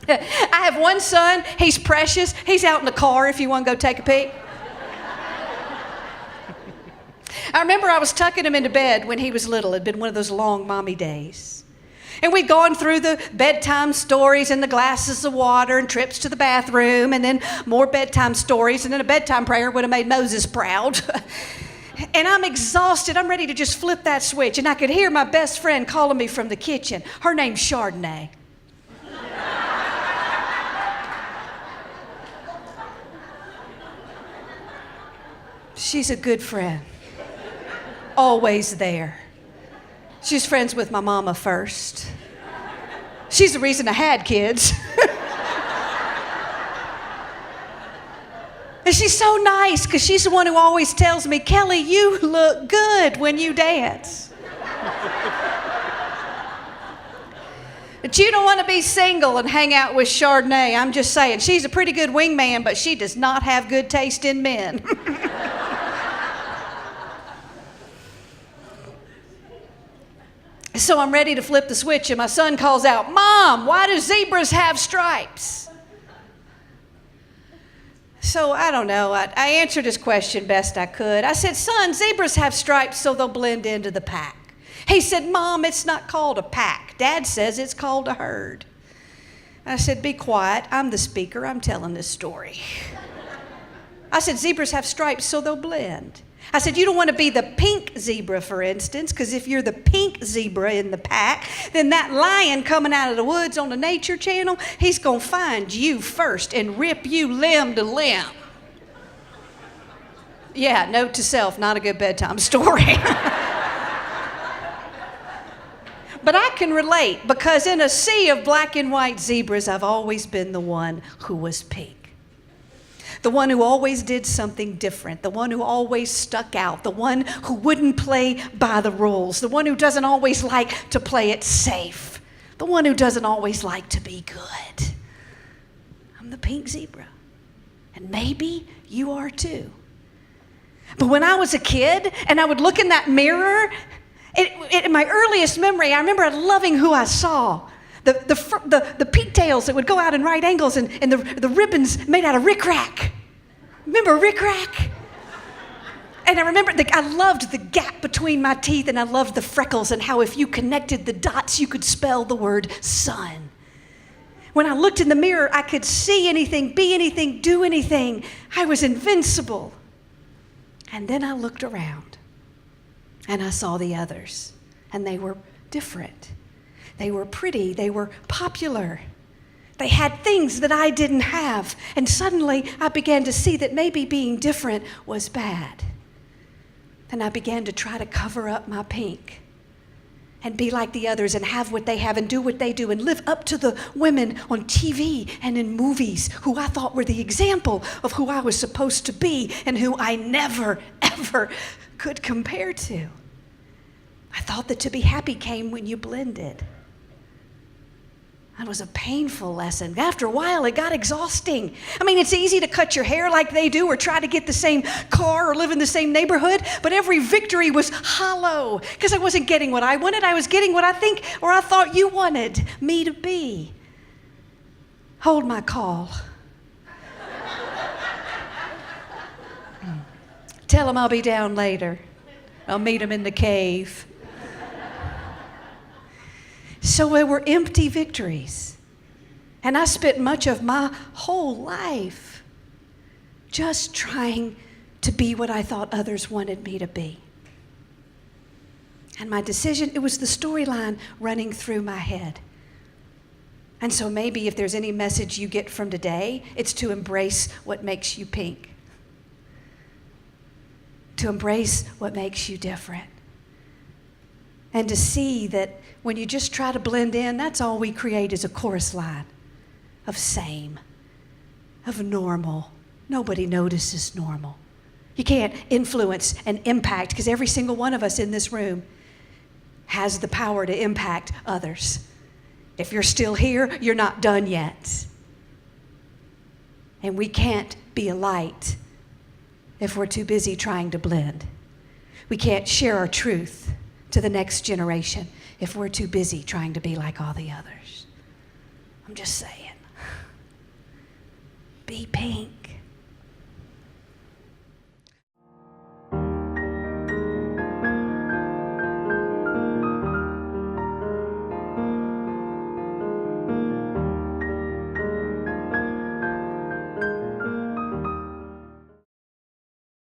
I have one son. He's precious. He's out in the car if you want to go take a peek. I remember I was tucking him into bed when he was little. It had been one of those long mommy days. And we'd gone through the bedtime stories and the glasses of water and trips to the bathroom and then more bedtime stories, and then a bedtime prayer would have made Moses proud. And I'm exhausted. I'm ready to just flip that switch. And I could hear my best friend calling me from the kitchen. Her name's Chardonnay. She's a good friend. Always there. She's friends with my mama first. She's the reason I had kids. And she's so nice because she's the one who always tells me, Kelly, you look good when you dance. But you don't want to be single and hang out with Chardonnay. I'm just saying, she's a pretty good wingman, but she does not have good taste in men. So I'm ready to flip the switch, and my son calls out, Mom, why do zebras have stripes? So I don't know. I answered his question best I could. I said, son, zebras have stripes so they'll blend into the pack. He said, Mom, it's not called a pack. Dad says it's called a herd. I said, be quiet. I'm the speaker. I'm telling this story. I said, zebras have stripes so they'll blend. I said, you don't want to be the pink zebra, for instance, because if you're the pink zebra in the pack, then that lion coming out of the woods on the Nature Channel, he's going to find you first and rip you limb to limb. Yeah, note to self, not a good bedtime story. But I can relate, because in a sea of black and white zebras, I've always been the one who was pink. The one who always did something different, the one who always stuck out, the one who wouldn't play by the rules, the one who doesn't always like to play it safe, the one who doesn't always like to be good. I'm the pink zebra, and maybe you are too. But when I was a kid and I would look in that mirror, in my earliest memory, I remember loving who I saw. The pigtails that would go out in right angles and the ribbons made out of rickrack. Remember rickrack? And I remember I loved the gap between my teeth, and I loved the freckles and how if you connected the dots, you could spell the word sun. When I looked in the mirror, I could see anything, be anything, do anything. I was invincible. And then I looked around and I saw the others, and they were different. They were pretty, they were popular. They had things that I didn't have. And suddenly I began to see that maybe being different was bad. Then I began to try to cover up my pink and be like the others and have what they have and do what they do and live up to the women on TV and in movies who I thought were the example of who I was supposed to be and who I never, ever could compare to. I thought that to be happy came when you blended. That was a painful lesson. After a while, it got exhausting. I mean, it's easy to cut your hair like they do or try to get the same car or live in the same neighborhood, but every victory was hollow because I wasn't getting what I wanted. I was getting what I think or I thought you wanted me to be. Hold my call. Tell them I'll be down later. I'll meet them in the cave. So there were empty victories. And I spent much of my whole life just trying to be what I thought others wanted me to be. And my decision, it was the storyline running through my head. And so maybe if there's any message you get from today, it's to embrace what makes you pink. To embrace what makes you different. And to see that when you just try to blend in, that's all we create is a chorus line of same, of normal. Nobody notices normal. You can't influence and impact because every single one of us in this room has the power to impact others. If you're still here, you're not done yet. And we can't be a light if we're too busy trying to blend. We can't share our truth to the next generation if we're too busy trying to be like all the others. I'm just saying. be pink.